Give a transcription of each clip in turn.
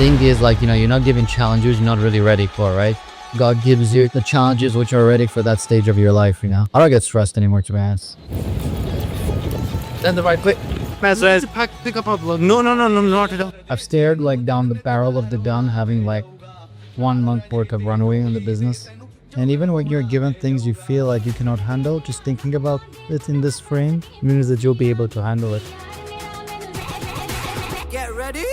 thing is, like, you know, you're not given challenges you're not really ready for, right? God gives you the challenges which are ready for that stage of your life, you know? I don't get stressed anymore, to be honest. Then the right click. No, not at all. I've stared like down the barrel of the gun, having like 1 month worth of runway in the business. And even when you're given things you feel like you cannot handle, just thinking about it in this frame means that you'll be able to handle it. Get ready!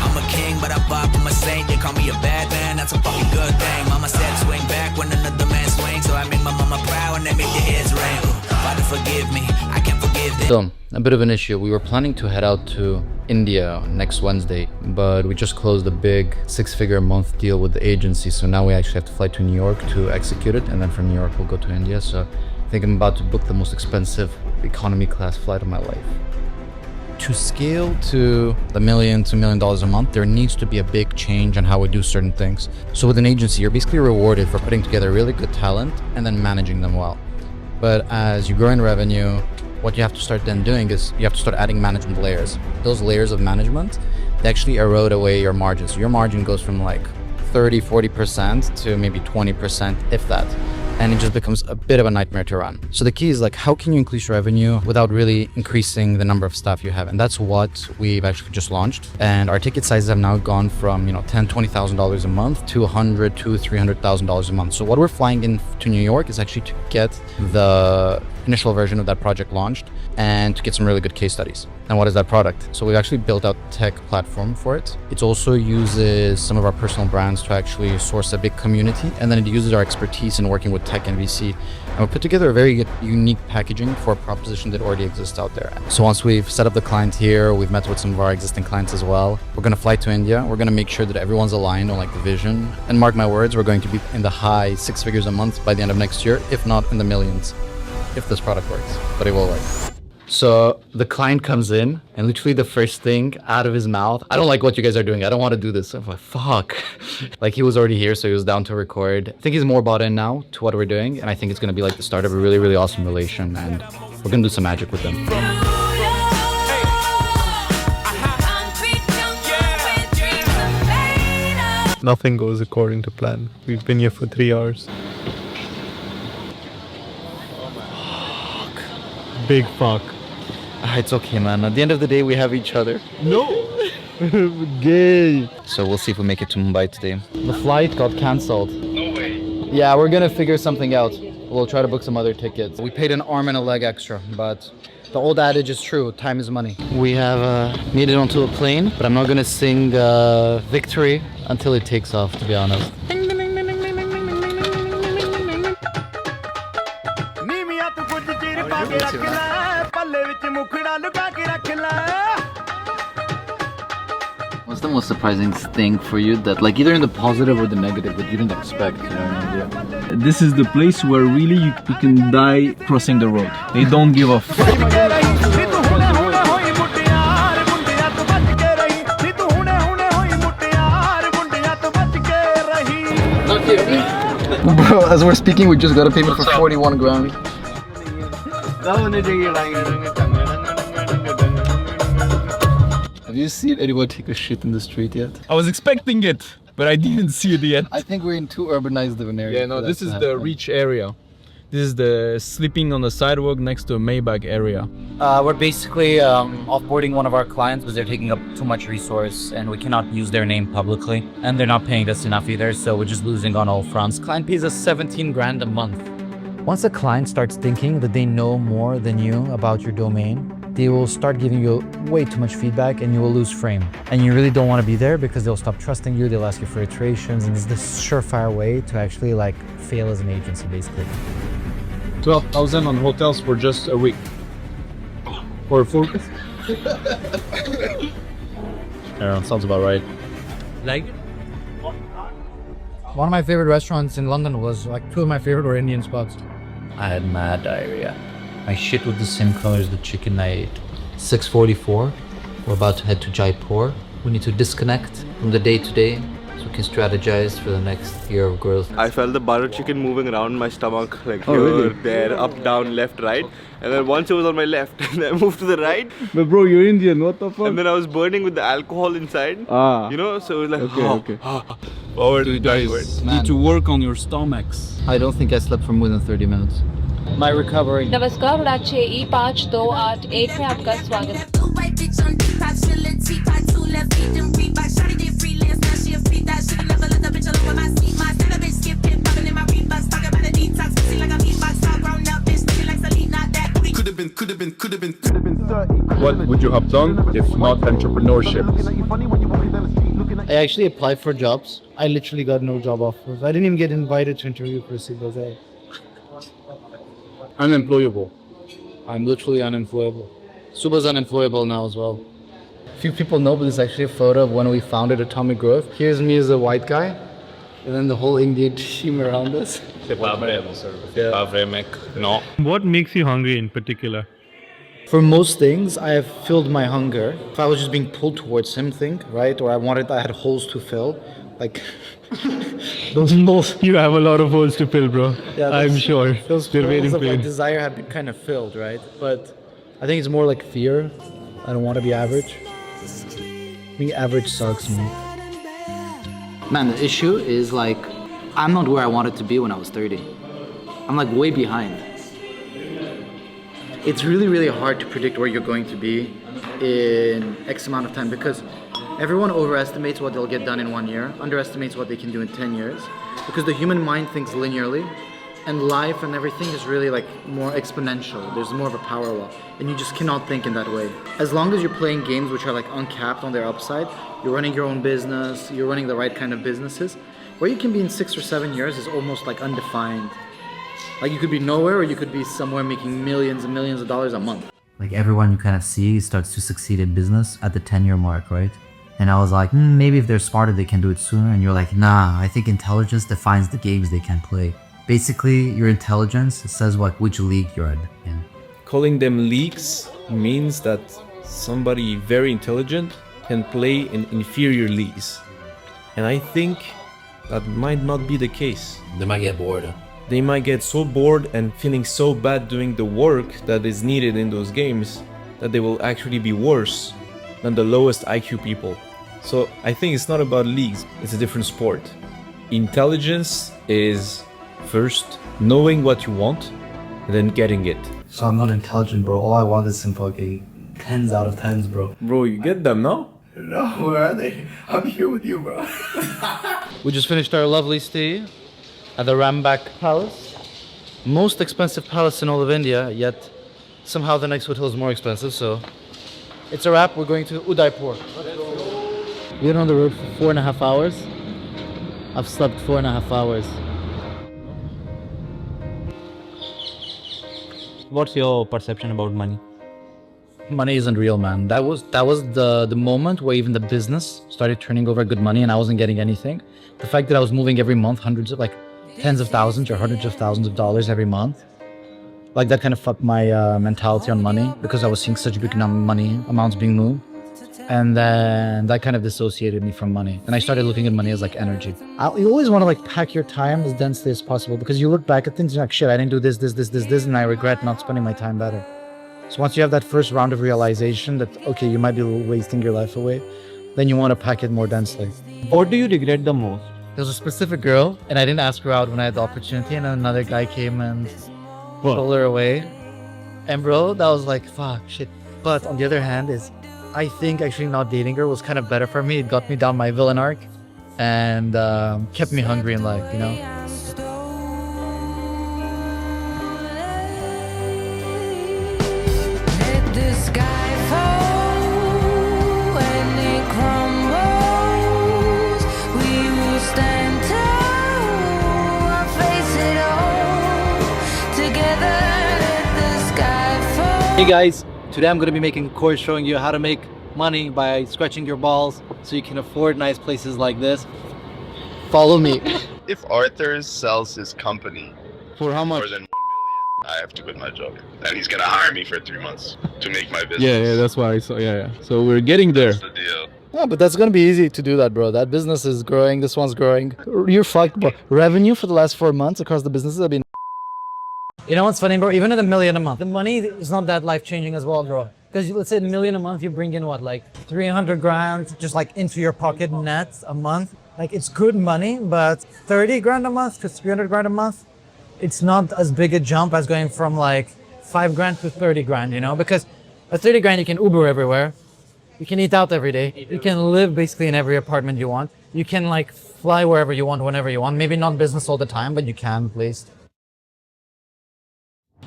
I'm a king, but I vibe from a saint. They call me a bad man, that's a fucking good thing. Mama said swing back when another man swings, so I make my mama proud and they make the heads ring. Father forgive me, I can't forgive them. So, a bit of an issue. We were planning to head out to India next Wednesday, but we just closed a big 6-figure a month deal with the agency, so now we actually have to fly to New York to execute it, and then from New York we'll go to India. So I think I'm about to book the most expensive economy class flight of my life. To scale to the $1 million to $2 million a month, there needs to be a big change on how we do certain things. So with an agency, you're basically rewarded for putting together really good talent and then managing them well. But as you grow in revenue, what you have to start then doing is you have to start adding management layers. Those layers of management, they actually erode away your margin. So your margin goes from like 30-40% to maybe 20%, if that. And it just becomes a bit of a nightmare to run. So the key is, like, how can you increase revenue without really increasing the number of staff you have? And that's what we've actually just launched. And our ticket sizes have now gone from, you know, $10,000-$20,000 a month to $100,000 to $300,000 a month. So what we're flying in to New York is actually to get the initial version of that project launched and to get some really good case studies. And what is that product? So we've actually built out a tech platform for it. It also uses some of our personal brands to actually source a big community, and then it uses our expertise in working with tech and VC. And we put together a very unique packaging for a proposition that already exists out there. So once we've set up the client here, we've met with some of our existing clients as well. We're going to fly to India. We're going to make sure that everyone's aligned on like the vision. And mark my words, we're going to be in the high 6 figures a month by the end of next year, if not in the millions, if this product works, but it will work. So the client comes in and literally the first thing out of his mouth, I don't like what you guys are doing. I don't want to do this. I'm like, fuck. Like, he was already here, so he was down to record. I think he's more bought in now to what we're doing. And I think it's going to be like the start of a really, really awesome relation. And we're going to do some magic with them. Nothing goes according to plan. We've been here for 3 hours. Big fuck. It's okay, man. At the end of the day, we have each other. No! Gay! So we'll see if we make it to Mumbai today. The flight got cancelled. No way. Yeah, we're gonna figure something out. We'll try to book some other tickets. We paid an arm and a leg extra, but the old adage is true. Time is money. We have made it onto a plane, but I'm not gonna sing victory until it takes off, to be honest. What's the most surprising thing for you that, like, either in the positive or the negative, that you didn't expect? You know, this is the place where really you can die crossing the road. They don't give a fuck. Bro, as we're speaking, we just got a payment for 41 grand. Have you seen anyone take a shit in the street yet? I was expecting it, but I didn't see it yet. I think we're in too urbanized of an area. Yeah, no, this is the reach area. This is the sleeping on the sidewalk next to a Maybach area. We're basically offboarding one of our clients because they're taking up too much resource and we cannot use their name publicly. And they're not paying us enough either, so we're just losing on all fronts. Client pays us 17 grand a month. Once a client starts thinking that they know more than you about your domain, they will start giving you way too much feedback and you will lose frame. And you really don't want to be there because they'll stop trusting you, they'll ask you for iterations, and it's the surefire way to actually like fail as an agency, basically. 12,000 on hotels for just a week. For a full. Yeah, sounds about right. Like? One of my favorite restaurants in London was like two of my favorite were Indian spots. I had mad diarrhea. My shit was the same color as the chicken I ate. 6:44. We're about to head to Jaipur. We need to disconnect from the day-to-day so we can strategize for the next year of growth. I felt the butter chicken moving around my stomach, like Oh, here, really? there, up, down, left, right. And then once it was on my left, and then I moved to the right. But bro, you're Indian, what the fuck? And then I was burning with the alcohol inside. Ah. You know, so it was like, Okay. forward, You guys Man. need to work on your stomachs. I don't think I slept for more than 30 minutes. My recovery. नमस्कार और आज 6E5281 में आपका स्वागत है। What would you have done if not entrepreneurship? I actually applied for jobs. I literally got no job offers. I didn't even get invited to interview for a single day. Unemployable. I'm literally unemployable. Suba's unemployable now as well. Few people know, but this is actually a photo of when we founded Atomic Growth. Here's me as a white guy, and then the whole Indian team around us. What makes you hungry in particular? For most things, I have filled my hunger. If I was just being pulled towards something, right, or I had holes to fill, like those holes. You have a lot of holes to fill, bro. Yeah, I'm sure. Those They're holes waiting of for like you. desire have been kind of filled, right? But I think it's more like fear. I don't want to be average. Being average sucks, man. Man, the issue is like, I'm not where I wanted to be when I was 30. I'm like way behind. It's really, really hard to predict where you're going to be in X amount of time because everyone overestimates what they'll get done in 1 year, underestimates what they can do in 10 years, because the human mind thinks linearly, and life and everything is really like more exponential. There's more of a power law, and you just cannot think in that way. As long as you're playing games which are like uncapped on their upside, you're running your own business, you're running the right kind of businesses, where you can be in 6 or 7 years is almost like undefined. Like you could be nowhere or you could be somewhere making millions and millions of dollars a month. Like everyone you kind of see starts to succeed in business at the 10-year mark, right? And I was like, maybe if they're smarter, they can do it sooner. And you're like, nah, I think intelligence defines the games they can play. Basically, your intelligence says which league you're in. Calling them leagues means that somebody very intelligent can play in inferior leagues. And I think that might not be the case. They might get bored. They might get so bored and feeling so bad doing the work that is needed in those games that they will actually be worse than the lowest IQ people. So I think it's not about leagues, it's a different sport. Intelligence is first knowing what you want and then getting it. So I'm not intelligent, bro. All I want is some fucking 10s out of 10s, bro. Bro, you get them, no? No, where are they? I'm here with you, bro. We just finished our lovely stay at the Rambagh Palace. Most expensive palace in all of India, yet somehow the next hotel is more expensive, so it's a wrap. We're going to Udaipur. We've been on the road for 4.5 hours. I've slept 4.5 hours. What's your perception about money? Money isn't real, man. That was the moment where even the business started turning over good money and I wasn't getting anything. The fact that I was moving every month hundreds of like tens of thousands or hundreds of thousands of dollars every month, like that kind of fucked my mentality on money because I was seeing such big money amounts being moved. And then that kind of dissociated me from money. And I started looking at money as like energy. You always want to like pack your time as densely as possible because you look back at things and you're like, shit, I didn't do this, and I regret not spending my time better. So once you have that first round of realization that, okay, you might be wasting your life away, then you want to pack it more densely. What do you regret the most? There was a specific girl, and I didn't ask her out when I had the opportunity, and another guy came and pulled her away. And bro, that was like, fuck, shit. But on the other hand I think actually not dating her was kind of better for me. It got me down my villain arc and kept me hungry in life, you know? Let the sky fall when it crumbles. We will stand tall and face it all together. Let the sky fall. Hey guys, today I'm going to be making a course showing you how to make money by scratching your balls so you can afford nice places like this. Follow me. If Arthur sells his company For how much? more than 1 million, I have to quit my job. And he's gonna hire me for 3 months to make my business. Yeah, that's why I saw. Yeah. So we're getting there. That's the deal. Yeah, but that's gonna be easy to do that, bro. That business is growing. This one's growing. You're fucked, bro. Revenue for the last 4 months across the businesses have been. You know what's funny, bro? Even at $1 million a month, the money is not that life changing as well, bro. Because let's say $1 million a month, you bring in what, like 300 grand, just like into your pocket net a month. Like it's good money, but 30 grand a month to 300 grand a month, it's not as big a jump as going from like 5 grand to 30 grand, you know? Because at 30 grand, you can Uber everywhere. You can eat out every day. You can live basically in every apartment you want. You can like fly wherever you want, whenever you want. Maybe not business all the time, but you can at least.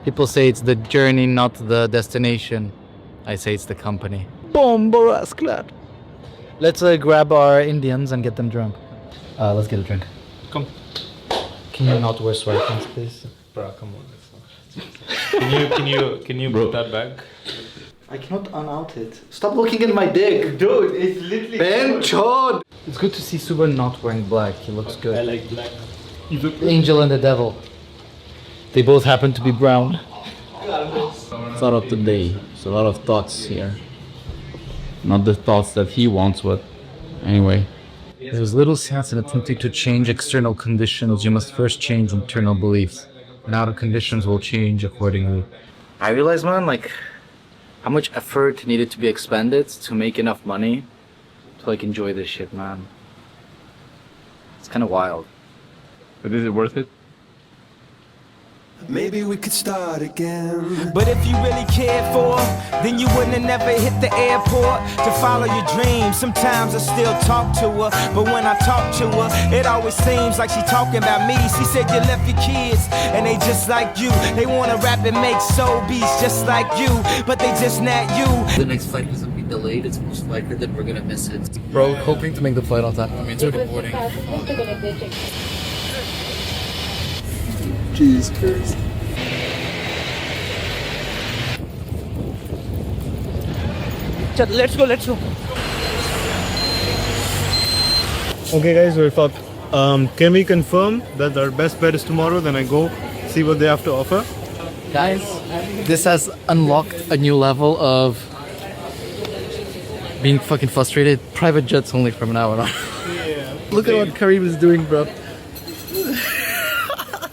People say it's the journey, not the destination. I say it's the company. Bombo-ass clap. Let's grab our Indians and get them drunk. Let's get a drink. Come. Can you not wear sweatpants, please? Bro, come on. Can you put that back? I cannot unout it. Stop looking at my dick. Dude, it's literally. Ben Chod! It's good to see Suba not wearing black. He looks good. I like black. The angel and the devil. They both happen to be brown. Thought of the day. It's a lot of thoughts here. Not the thoughts that he wants, but anyway. There's little sense in attempting to change external conditions. You must first change internal beliefs. And outer conditions will change accordingly. I realize, man, like, how much effort needed to be expended to make enough money to, like, enjoy this shit, man. It's kind of wild. But is it worth it? Maybe we could start again. But if you really cared for her, then you wouldn't have never hit the airport to follow your dreams. Sometimes I still talk to her, but when I talk to her, it always seems like she talking about me. She said you left your kids, and they just like you. They wanna rap and make soul beats just like you, but they just not you. The next flight is going to be delayed. It's most likely that we're gonna miss it. Bro, hoping to make the flight on time. I mean, it's already boarding. Jesus Christ. Let's go. Okay, guys, we're fucked. Can we confirm that our best bet is tomorrow? Then I go see what they have to offer. Guys, this has unlocked a new level of being fucking frustrated. Private jets only from now on. Yeah. Look at what Kareem is doing, bro.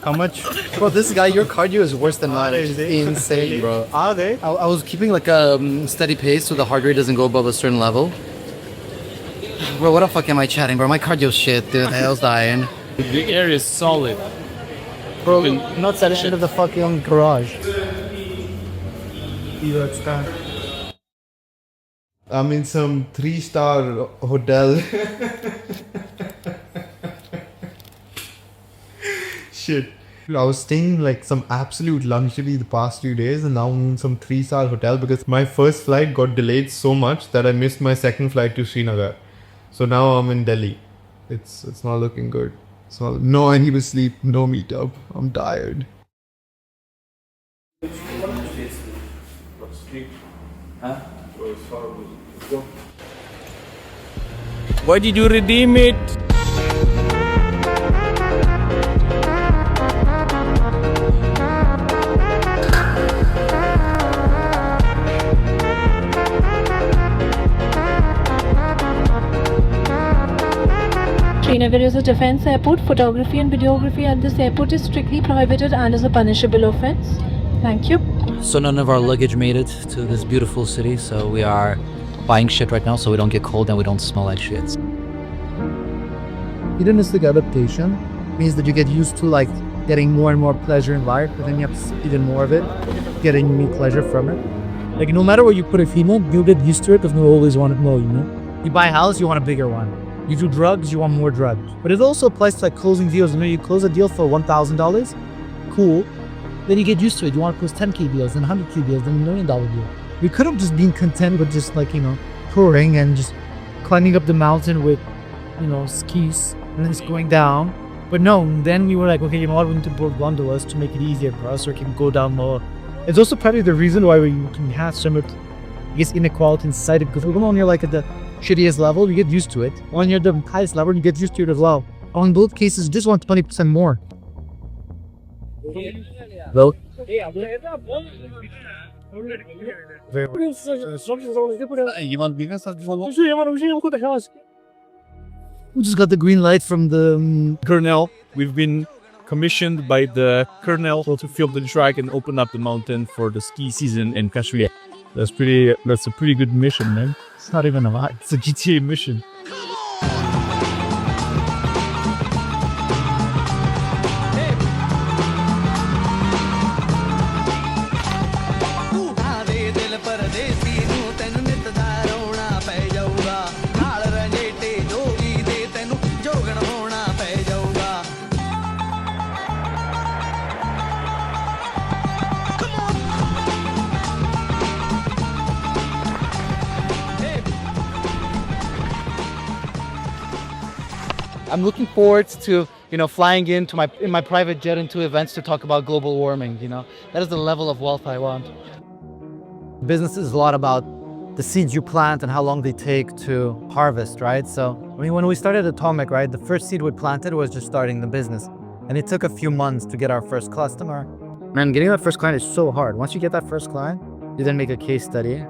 How much? Bro, this guy, your cardio is worse than mine. It's insane, bro. Are they? I was keeping like a steady pace so the heart rate doesn't go above a certain level. Bro, what the fuck am I chatting, bro? My cardio's shit, dude. I was dying. The air is solid. Bro, not at the end of the fucking garage. I'm in some 3-star hotel. Shit. I was staying in like some absolute luxury the past few days, and now I'm in some 3-star hotel because my first flight got delayed so much that I missed my second flight to Srinagar. So now I'm in Delhi. It's not looking good. So no, I need to sleep. No meetup. I'm tired. Why did you redeem it? Srinagar is a defense airport. Photography and videography at this airport is strictly prohibited and is a punishable offense. Thank you. So none of our luggage made it to this beautiful city, so we are buying shit right now so we don't get cold and we don't smell like shit. Hedonistic adaptation means that you get used to like getting more and more pleasure in life, but then you have to see even more of it, getting new pleasure from it. Like no matter where you put a female, you'll get used to it because you always want it more, you know? You buy a house, you want a bigger one. You do drugs, you want more drugs. But it also applies to like closing deals. You know, you close a deal for $1,000, cool. Then you get used to it. You want to close 10K deals, then 100K deals, then $1 million deal. We could have just been content with just like, you know, touring and just climbing up the mountain with, you know, skis and then just going down. But no, then we were like, okay, you know what, we need to build gondolas to make it easier for us so we can go down lower. It's also probably the reason why we can have so much, I guess, inequality in society, because when you're like at the shittiest level, you get used to it. When you're at the highest level, you get used to it as well. On both cases, you just want 20% more. Well, We just got the green light from the Colonel, we've been commissioned by the Colonel to film the track and open up the mountain for the ski season in Kashmir. That's a pretty good mission, man. It's not even a lot. It's a GTA mission. I'm looking forward to, flying in my private jet into events to talk about global warming, That is the level of wealth I want. Business is a lot about the seeds you plant and how long they take to harvest, right? So, when we started Atomic, right, the first seed we planted was just starting the business. And it took a few months to get our first customer. Man, getting that first client is so hard. Once you get that first client, you then make a case study.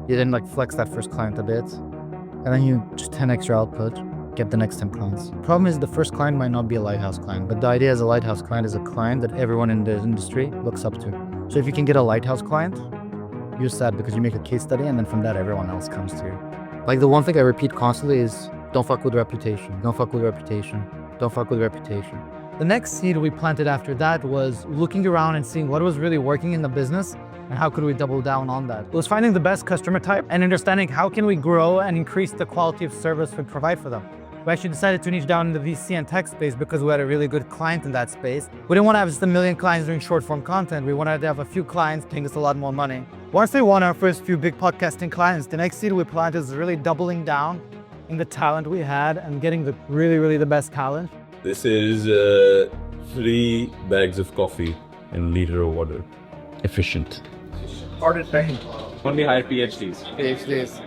You then flex that first client a bit. And then you just 10x your output. Get the next 10 clients. Problem is the first client might not be a lighthouse client, but the idea as a lighthouse client is a client that everyone in the industry looks up to. So if you can get a lighthouse client, you're sad because you make a case study and then from that everyone else comes to you. Like the one thing I repeat constantly is don't fuck with reputation, don't fuck with reputation, don't fuck with reputation. The next seed we planted after that was looking around and seeing what was really working in the business and how could we double down on that. It was finding the best customer type and understanding how can we grow and increase the quality of service we provide for them. We actually decided to niche down in the VC and tech space because we had a really good client in that space. We didn't want to have just a million clients doing short form content. We wanted to have a few clients paying us a lot more money. Once we won our first few big podcasting clients, the next seed we planted is really doubling down in the talent we had and getting the really the best talent. This is 3 bags of coffee and a liter of water. Efficient. Ordered paying. Only higher PhDs.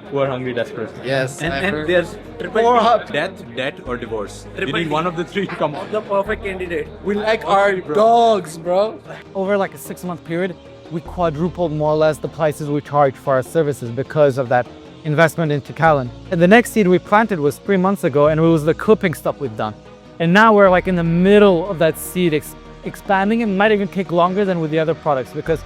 Who are hungry, desperate. Yes. And there's Death, or divorce. You need one of the 3 to come out. the perfect candidate. We like our dogs, bro. Over like a 6-month period, we quadrupled more or less the prices we charge for our services because of that investment into talent. And the next seed we planted was 3 months ago, and it was the clipping stuff we've done. And now we're like in the middle of that seed expanding. It might even take longer than with the other products because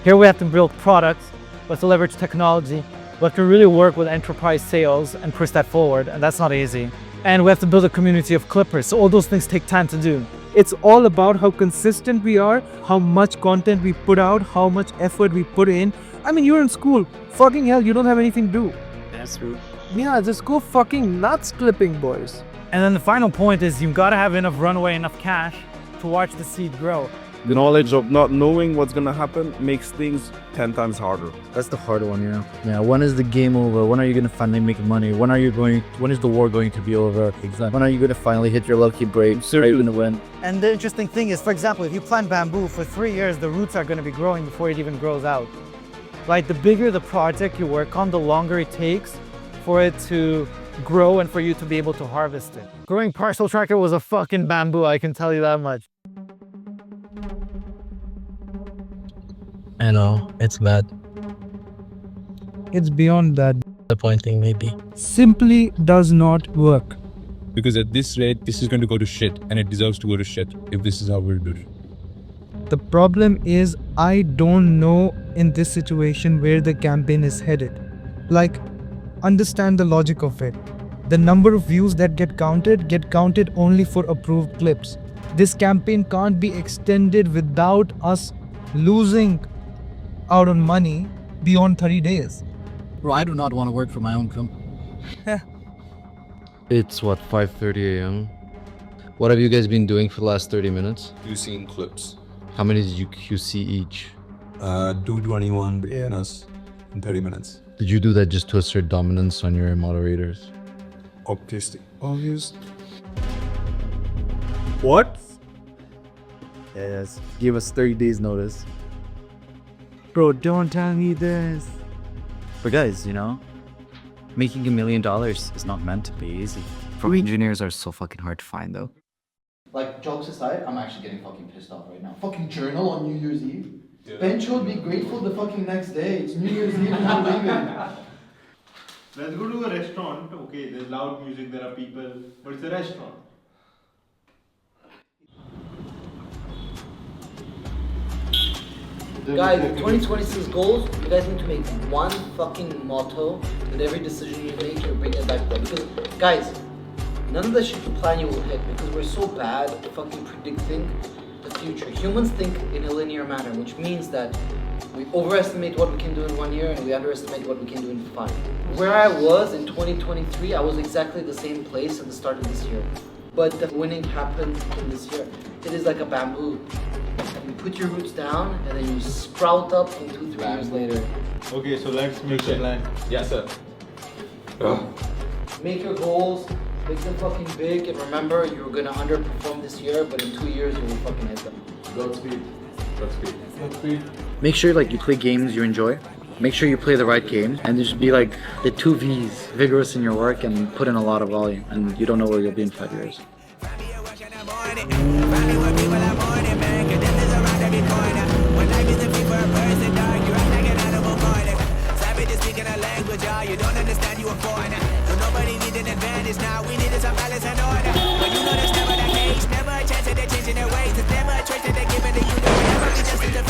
here we have to build products, we have to leverage technology, we have to really work with enterprise sales and push that forward, and that's not easy. And we have to build a community of clippers, so all those things take time to do. It's all about how consistent we are, how much content we put out, how much effort we put in. I mean, you're in school, fucking hell, you don't have anything to do. That's true. Yeah, just go fucking nuts clipping, boys. And then the final point is you've got to have enough runway, enough cash to watch the seed grow. The knowledge of not knowing what's gonna happen makes things 10 times harder. That's the hard one, Yeah, when is the game over? When are you gonna finally make money? When is the war going to be over? Exactly. When are you gonna finally hit your lucky break? Are you gonna win? And the interesting thing is, for example, if you plant bamboo for 3 years, the roots are gonna be growing before it even grows out. Like the bigger the project you work on, the longer it takes for it to grow and for you to be able to harvest it. Growing Parcel Tracker was a fucking bamboo, I can tell you that much. I know, it's bad. It's beyond that. Disappointing, maybe. Simply does not work. Because at this rate, this is going to go to shit, and it deserves to go to shit if this is how we'll do it. The problem is, I don't know in this situation where the campaign is headed. Like, understand the logic of it. The number of views that get counted only for approved clips. This campaign can't be extended without us losing out on money beyond 30 days. Bro, I do not want to work for my own company. It's what, 5:30 a.m.? What have you guys been doing for the last 30 minutes? QCing clips. How many did you QC each? 221 bananas in 30 minutes. Did you do that just to assert dominance on your moderators? Obviously. Obvious. What? Yes. Give us 30 days notice. Bro, don't tell me this. But guys, making $1 million is not meant to be easy. Engineers are so fucking hard to find though. Like, jokes aside, I'm actually getting fucking pissed off right now. Fucking journal on New Year's Eve. Bench will be grateful the fucking next day. It's New Year's Eve and I'm leaving. Let's go to a restaurant. Okay, there's loud music, there are people, but it's a restaurant. Guys, 2026 goals, you guys need to make one fucking motto that every decision you make, you're bringing it back there. Because, guys, none of the shit you plan you will hit because we're so bad at fucking predicting the future. Humans think in a linear manner, which means that we overestimate what we can do in 1 year and we underestimate what we can do in 5. Where I was in 2023, I was exactly the same place at the start of this year. But the winning happened in this year. It is like a bamboo. You put your roots down and then you sprout up in 2-3 years later. Okay, so let's make a plan. Yes, sir. Make your goals, make them fucking big, and remember you're gonna underperform this year, but in 2 years you will fucking hit them. Godspeed. Godspeed. Godspeed. Make sure like you play games you enjoy. Make sure you play the right game and just be like the 2 V's, vigorous in your work and put in a lot of volume, and you don't know where you'll be in 5 years. You don't understand, you a foreigner. So nobody need an advantage now. We needed some balance and order. But you know that's never the case. Never a chance that they're changing their ways. It's never a choice that they're giving to you. They'll never be just in the